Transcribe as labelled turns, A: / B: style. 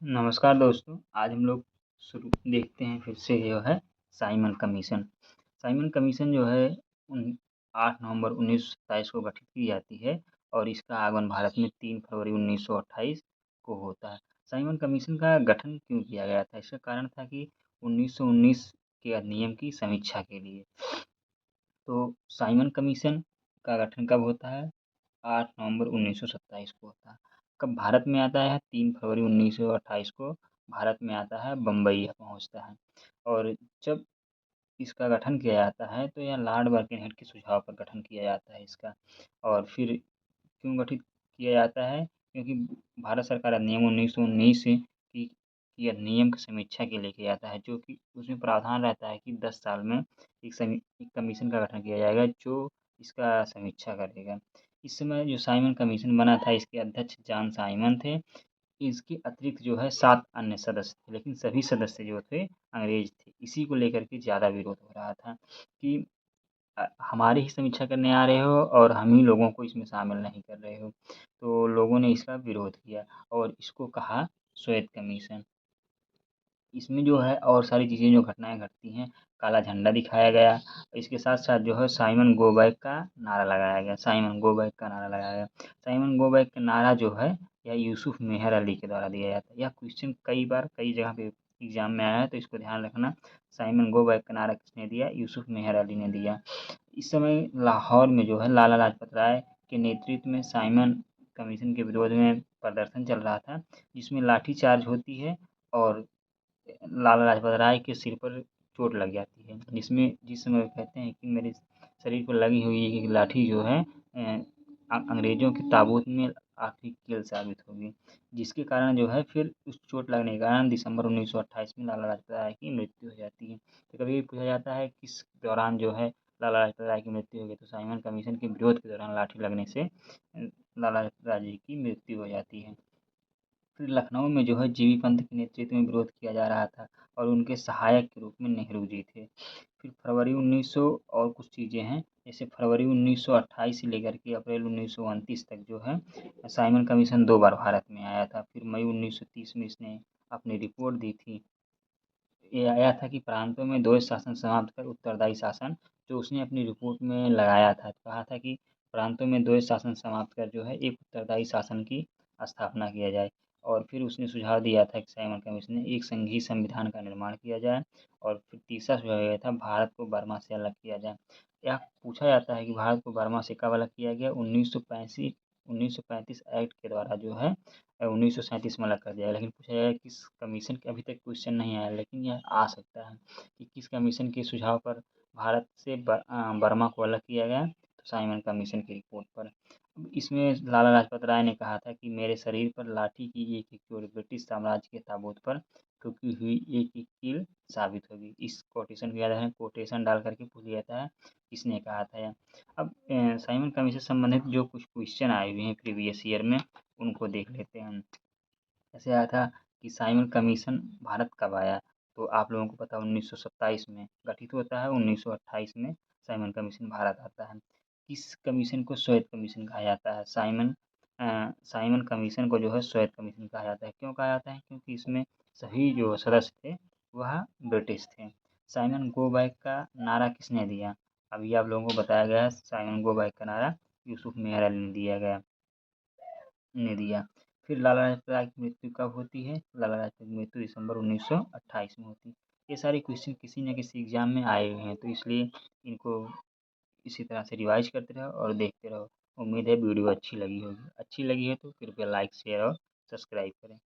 A: नमस्कार दोस्तों, आज हम लोग शुरू देखते हैं फिर से जो है साइमन कमीशन। साइमन कमीशन जो है उन 8 नवंबर 1927 को गठित की जाती है और इसका आगमन भारत में 3 फरवरी 1928 को होता है। साइमन कमीशन का गठन क्यों किया गया था? इसका कारण था कि 1919 के अधिनियम की समीक्षा के लिए। तो साइमन कमीशन का गठन कब होता है? 8 नवंबर 1927 को होता है। कब भारत में आता है? 3 फरवरी 1928 को भारत में आता है, बम्बई पहुँचता है। और जब इसका गठन किया जाता है तो यह लॉर्ड बर्किनहेड के सुझाव पर गठन किया जाता है इसका। और फिर क्यों गठित किया जाता है? क्योंकि भारत सरकार अधिनियम 1919 की अधिनियम की समीक्षा के लिए किया जाता है, जो कि उसमें प्रावधान रहता है कि 10 साल में एक कमीशन का गठन किया जाएगा जो इसका समीक्षा करेगा। इस समय जो साइमन कमीशन बना था इसके अध्यक्ष जॉन साइमन थे। इसके अतिरिक्त जो है 7 अन्य सदस्य थे, लेकिन सभी सदस्य जो थे अंग्रेज थे। इसी को लेकर के ज़्यादा विरोध हो रहा था कि हमारी ही समीक्षा करने आ रहे हो और हम ही लोगों को इसमें शामिल नहीं कर रहे हो। तो लोगों ने इसका विरोध किया और इसको कहा श्वेत कमीशन। इसमें जो है और सारी चीज़ें जो घटनाएँ घटती हैं, काला झंडा दिखाया गया। इसके साथ-साथ जो है साइमन गो बैक का नारा लगाया गया, साइमन गो बैक का नारा लगाया गया। साइमन गो बैक का नारा जो है यह यूसुफ मेहर अली के द्वारा दिया जाता है। यह क्वेश्चन कई बार कई जगह पे एग्ज़ाम में आया है तो इसको ध्यान रखना। साइमन गो बैक का नारा किसने दिया? यूसुफ मेहर अली ने दिया। इस समय लाहौर में जो है लाला लाजपत राय के नेतृत्व में साइमन कमीशन के विरोध में प्रदर्शन चल रहा था, जिसमें लाठीचार्ज होती है और लाला लाजपत राय के सिर पर चोट लग जाती है, जिस समय वो कहते हैं कि मेरे शरीर पर लगी हुई एक लाठी जो है अंग्रेज़ों के ताबूत में आखिरी कील साबित होगी, जिसके कारण जो है फिर उस चोट लगने के कारण दिसंबर 1928 में लाला लाजपत राय की मृत्यु हो जाती है। तो कभी पूछा जाता है किस दौरान जो है लाला लाजपत राय की मृत्यु हो गई, तो साइमन कमीशन के विरोध के दौरान लाठी लगने से लाला लाजपत राय जी की मृत्यु हो जाती है। फिर लखनऊ में जो है जीवी पंत के नेतृत्व में विरोध किया जा रहा था और उनके सहायक के रूप में नेहरू जी थे। फिर फरवरी 1900 और कुछ चीज़ें हैं, जैसे फरवरी 1928 से लेकर के अप्रैल 1929 तक जो है साइमन कमीशन 2 बार भारत में आया था। फिर मई 1930 में इसने अपनी रिपोर्ट दी थी। ये आया था कि प्रांतों में द्वैध शासन समाप्त कर उत्तरदायी शासन, जो उसने अपनी रिपोर्ट में लगाया था। कहा था कि प्रांतों में द्वैध शासन समाप्त कर जो है एक उत्तरदायी शासन की स्थापना किया जाए। और फिर उसने सुझाव दिया था कि साइमन कमीशन ने एक संघीय संविधान का निर्माण किया जाए। और फिर तीसरा सुझाव यह था भारत को बर्मा से अलग किया जाए। यह पूछा जाता है कि भारत को बर्मा से कब अलग किया गया? 1935 एक्ट के द्वारा जो है 1937 में अलग कर दिया, लेकिन पूछा जाएगा किस कमीशन के, अभी तक क्वेश्चन नहीं आया, लेकिन यह आ सकता है कि किस कमीशन के सुझाव पर भारत से बर्मा को अलग किया गया? तो साइमन कमीशन की रिपोर्ट पर। अब इसमें लाला लाजपत राय ने कहा था कि मेरे शरीर पर लाठी की एक-एक चोट ब्रिटिश साम्राज्य के ताबूत पर ठुकी हुई एक-एक कील साबित होगी। इस कोटेशन को याद रखें, कोटेशन डाल कर के पूछ लिया जाता है, किसने कहा था यह। अब साइमन कमीशन से संबंधित जो कुछ क्वेश्चन आए हुए हैं प्रीवियस ईयर में, उनको देख लेते हैं हम। ऐसे आया था कि साइमन कमीशन भारत कब आया? तो आप लोगों को पता है 1927 में गठित होता है, 1928 में साइमन कमीशन भारत आता है। किस कमीशन को श्वेत कमीशन कहा जाता है? साइमन कमीशन को जो है श्वेत कमीशन कहा जाता है। क्यों कहा जाता है? क्योंकि इसमें सभी जो सदस्य थे वह ब्रिटिश थे। साइमन गो बैक का नारा किसने दिया? अभी आप लोगों को बताया गया है, साइमन गो बैक का नारा यूसुफ मेहर अली ने दिया। फिर लाला लाजपत राय की मृत्यु कब होती है? लाला लाजपत की मृत्यु दिसंबर 1928 में होती है। ये सारे क्वेश्चन किसी न किसी एग्ज़ाम में आए हुए हैं, तो इसलिए इनको इसी तरह से रिवाइज़ करते रहो और देखते रहो। उम्मीद है वीडियो अच्छी लगी होगी। अच्छी लगी है तो कृपया लाइक, शेयर और सब्सक्राइब करें।